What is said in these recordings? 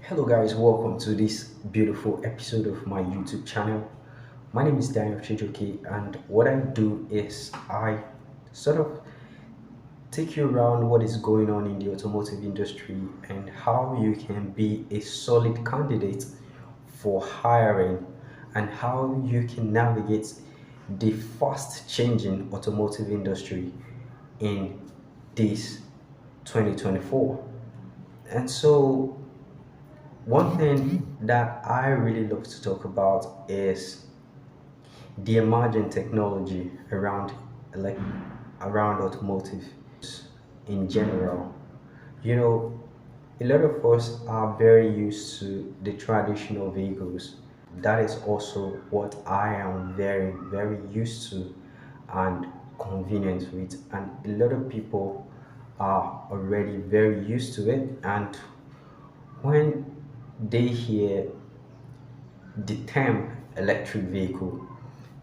Hello guys, welcome to this beautiful episode of my YouTube channel. My name is Daniel Chijoki, and what I do is I sort of take you around what is going on in the automotive industry and how you can be a solid candidate for hiring and how you can navigate the fast changing automotive industry in this 2024. And so one thing that I really love to talk about is the emerging technology like around automotive in general. You know, a lot of us are very used to the traditional vehicles. That is also what I am very used to and convenient with. And a lot of people are already very used to it. And when they hear the term electric vehicle,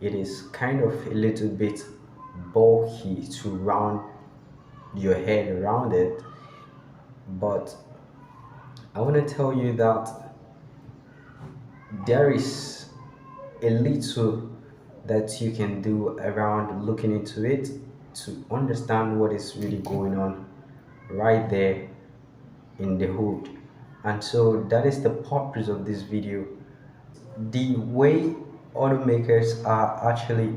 it is kind of a little bit bulky to round your head around it. But I want to tell you that there is a little that you can do around looking into it to understand what is really going on right there in the hood. And so that is the purpose of this video. The way automakers are actually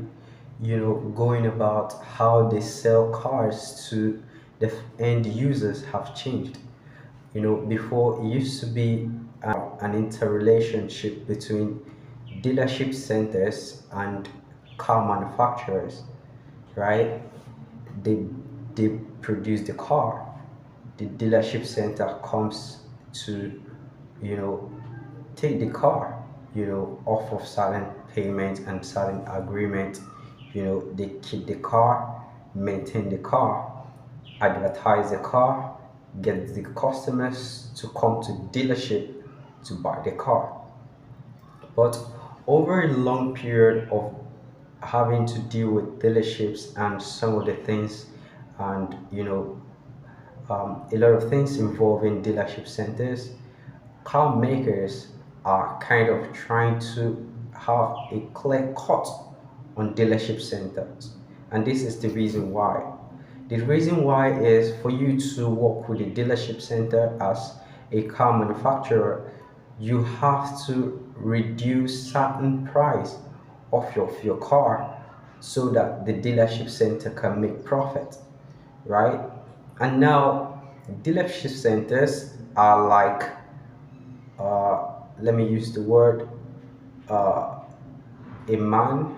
going about how they sell cars to the end users have changed. Before it used to be an interrelationship between dealership centers and car manufacturers, right? They they produce the car, the dealership center comes to you know take the car, off of certain payments and certain agreement. They keep the car, maintain the car, advertise the car, get the customers to come to dealership to buy the car. But over a long period of having to deal with dealerships and some of the things, and a lot of things involving dealership centers, car makers are kind of trying to have a clear cut on dealership centers. And this is the reason why. The reason why is for you to work with a dealership center as a car manufacturer, you have to reduce certain price of your car so that the dealership center can make profit, right? And now dealership centers are like, let me use the word, uh, a man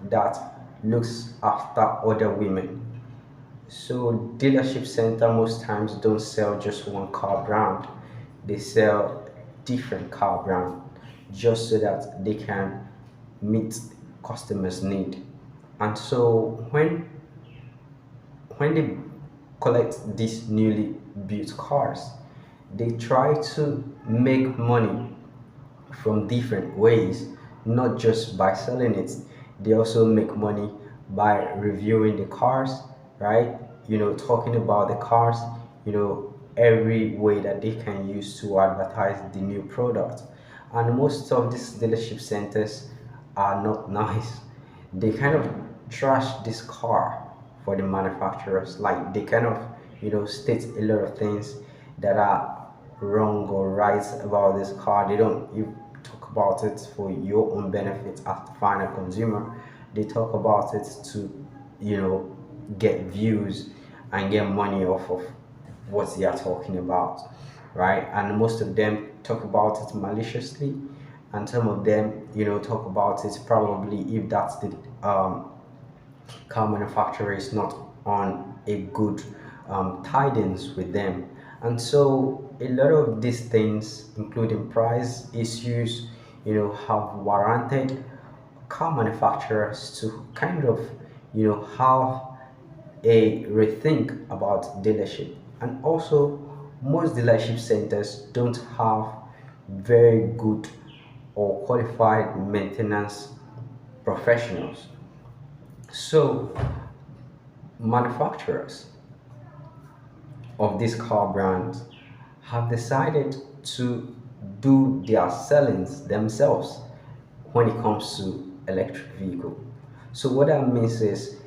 that looks after other women. So dealership center most times don't sell just one car brand. They sell different car brand just so that they can meet customers' need. And so when they collect these newly built cars, they try to make money from different ways, not just by selling it. They also make money by reviewing the cars, right? Talking about the cars, every way that they can use to advertise the new product. And most of these dealership centers are not nice. They kind of trash this car for the manufacturers. Like they kind of, state a lot of things that are wrong or right about this car. They don't you talk about it for your own benefit as the final consumer. They talk about it to, get views and get money off of what they are talking about, right? And most of them talk about it maliciously, and some of them, talk about it probably if that's the car manufacturer is not on a good tidings with them. And so a lot of these things, including price issues, have warranted car manufacturers to kind of, have a rethink about dealership. And also, most dealership centers don't have very good or qualified maintenance professionals. So manufacturers of these car brands have decided to do their sellings themselves when it comes to electric vehicle. So what that means is,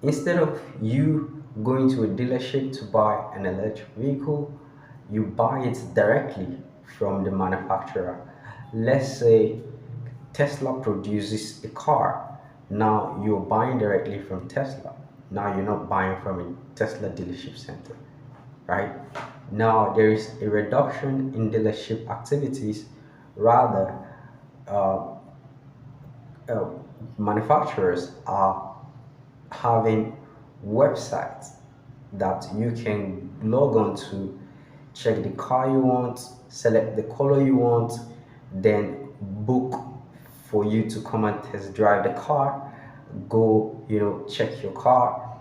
instead of you going to a dealership to buy an electric vehicle, you buy it directly from the manufacturer. Let's say Tesla produces a car. Now you're buying directly from Tesla. Now you're not buying from a Tesla dealership center, right? Now there is a reduction in dealership activities. Rather, uh, uh, manufacturers are having websites that you can log on to, check the car you want, select the color you want, then book for you to come and test drive the car, go, check your car,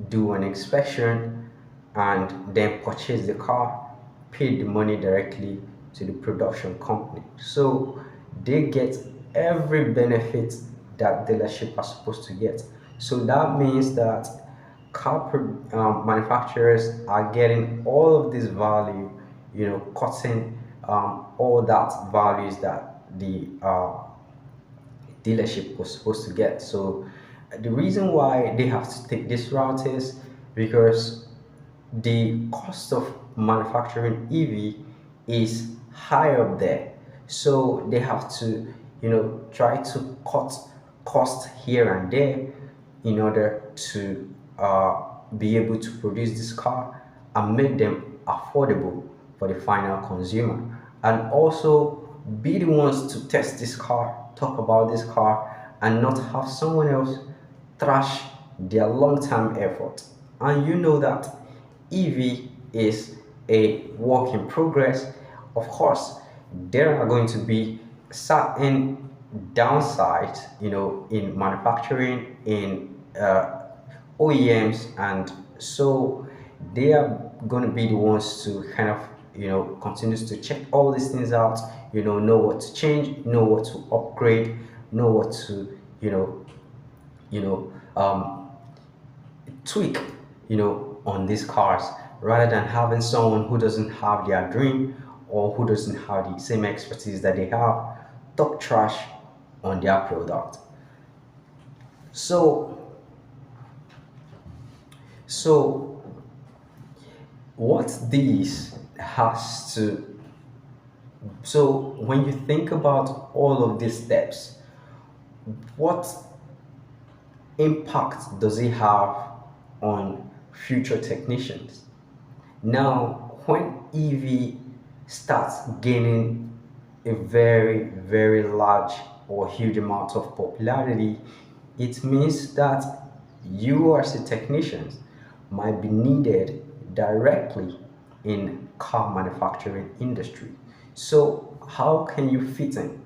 do an inspection, and then purchase the car, pay the money directly to the production company. So they get every benefit that dealership are supposed to get. So that means that manufacturers are getting all of this value, cutting all that values that the dealership was supposed to get. So the reason why they have to take this route is because the cost of manufacturing EV is high up there. So they have to, try to cut cost here and there in order to be able to produce this car and make them affordable for the final consumer, and also be the ones to test this car, talk about this car, and not have someone else trash their long-term effort. And you know that EV is a work in progress. Of course, there are going to be certain downsides, in manufacturing, in OEMs, and so they are going to be the ones to kind of, continues to check all these things out, know what to change, know what to upgrade, know what to, you know, um, tweak, on these cars, rather than having someone who doesn't have their dream or who doesn't have the same expertise that they have talk trash on their product. So, so what this has to so when you think about all of these steps, what impact does it have on future technicians? Now, when EV starts gaining a very, very large or huge amount of popularity, it means that you as a technician might be needed directly in car manufacturing industry. So how can you fit in?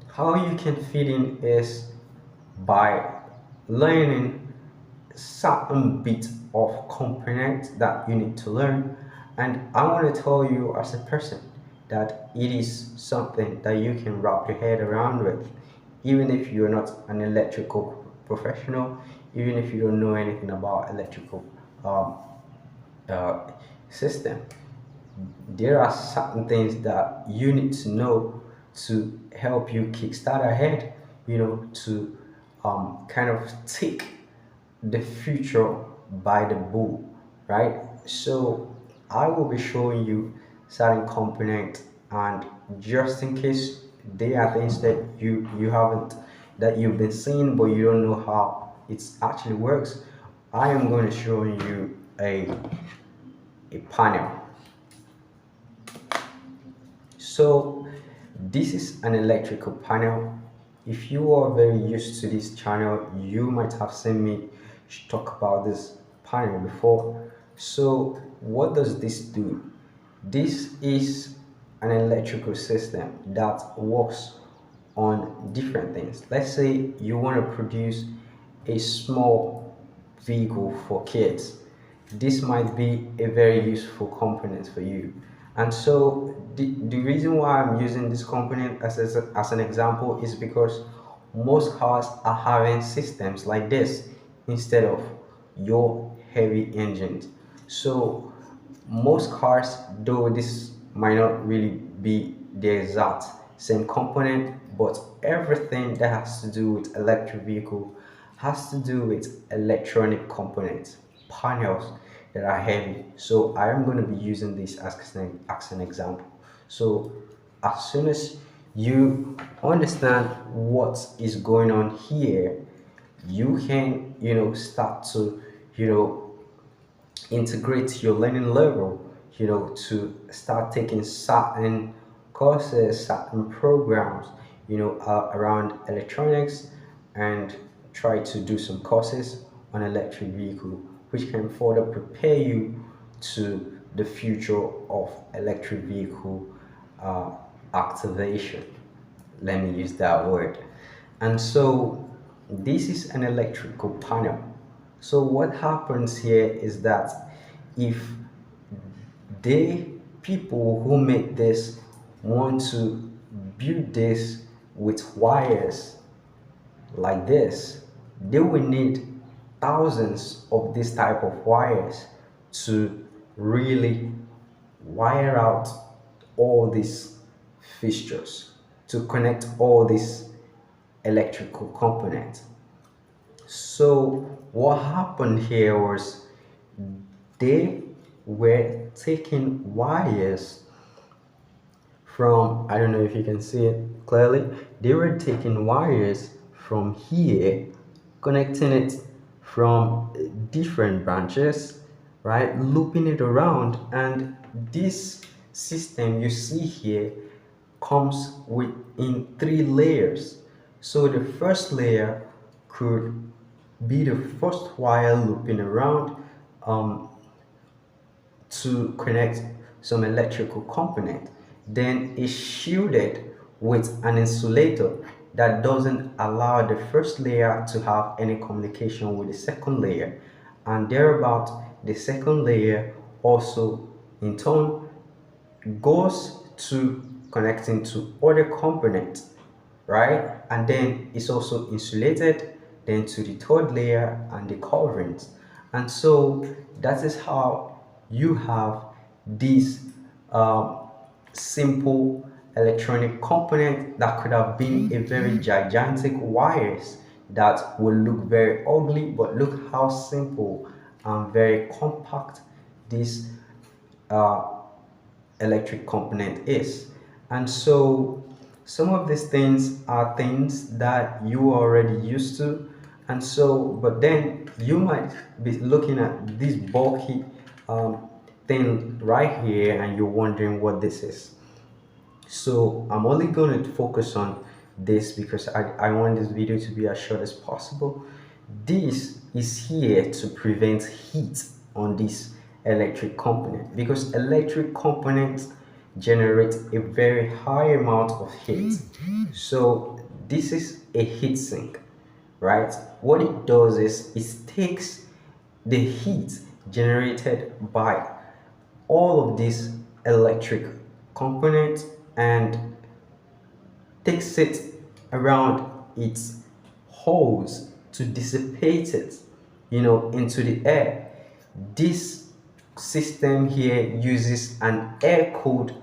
How you can fit in is by learning certain bit of components that you need to learn. And I want to tell you as a person that it is something that you can wrap your head around with, even if you're not an electrical professional, even if you don't know anything about electrical um, uh, system. There are certain things that you need to know to help you kickstart ahead, to kind of take the future by the bull, right? So I will be showing you certain components, and just in case they are things that you haven't, that you've been seeing but you don't know how it actually works, I am going to show you a panel. So this is an electrical panel. If you are very used to this channel, you might have seen me talk about this panel before. So what does this do? This is an electrical system that works on different things. Let's say you want to produce a small vehicle for kids. This might be a very useful component for you. And so the reason why I'm using this component as an example is because most cars are having systems like this instead of your heavy engines. So most cars do this might not really be the exact same component, but everything that has to do with electric vehicle has to do with electronic components, panels that are heavy. So I am going to be using this as an example. So as soon as you understand what is going on here, you can start to you know integrate your learning level, to start taking certain courses, certain programs, around electronics, and try to do some courses on electric vehicle, which can further prepare you to the future of electric vehicle uh, activation. Let me use that word. And so this is an electrical panel. So what happens here is that if they people who make this want to build this with wires like this, they will need thousands of this type of wires to really wire out all these fixtures, to connect all these electrical components. So what happened here was they were taking wires from, I don't know if you can see it clearly, they were taking wires from here, connecting it from different branches, right, looping it around. And this system you see here comes with in 3 layers. So the first layer could be the first wire looping around, um, to connect some electrical component. Then it's shielded with an insulator that doesn't allow the first layer to have any communication with the second layer, and thereabout the second layer also in turn goes to connecting to other components, right? And then it's also insulated then to the third layer and the coverings. And so that is how you have this simple electronic component that could have been a very gigantic wires that will look very ugly, but look how simple and very compact this uh, electric component is. And so some of these things are things that you are already used to. And so, but then you might be looking at this bulky thing right here and you're wondering what this is. So I'm only going to focus on this because I want this video to be as short as possible. This is here to prevent heat on this electric component, because electric components generate a very high amount of heat. So this is a heat sink, right? What it does is it takes the heat generated by all of these electric components and takes it around its holes to dissipate it, into the air. This system here uses an air-cooled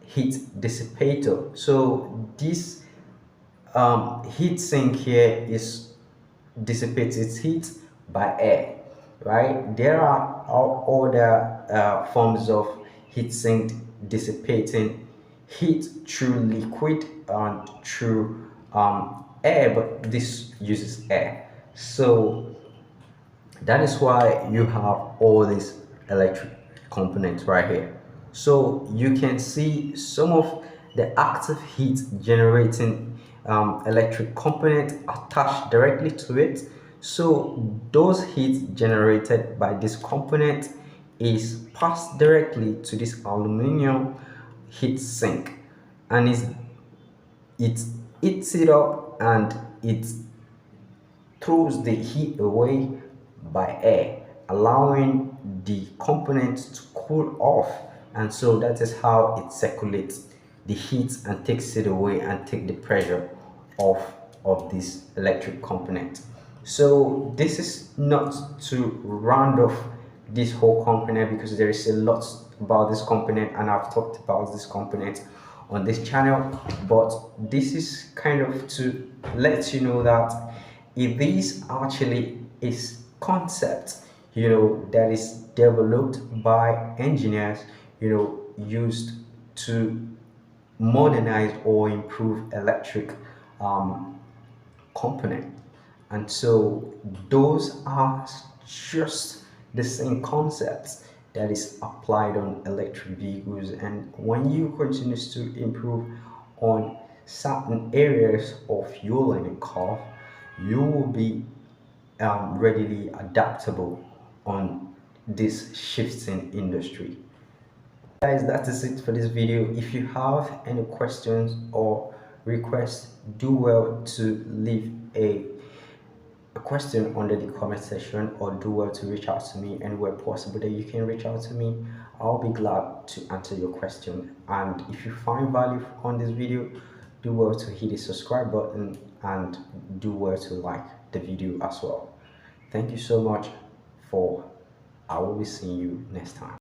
heat dissipator. So this heat sink here is dissipates its heat by air, right? There are other forms of heat sink dissipating heat through liquid and through air, but this uses air. So that is why you have all these electric components right here. So you can see some of the active heat generating electric component attached directly to it. So those heat generated by this component is passed directly to this aluminum heat sink, and it eats it up and it throws the heat away by air, allowing the component to cool off. And so that is how it circulates the heat and takes it away and take the pressure off of this electric component. So this is not to round off this whole component because there is a lot about this component, and I've talked about this component on this channel, but this is kind of to let you know that it is actually is concept, that is developed by engineers, used to modernize or improve electric um, component. And so those are just the same concepts that is applied on electric vehicles. And when you continue to improve on certain areas of your learning curve, you will be readily adaptable on this shifting industry. Guys, that is it for this video. If you have any questions or requests, do well to leave a question under the comment section, or do well to reach out to me anywhere possible that you can reach out to me. I'll be glad to answer your question. And if you find value on this video, do well to hit the subscribe button and do well to like the video as well. Thank you so much. I will be seeing you next time.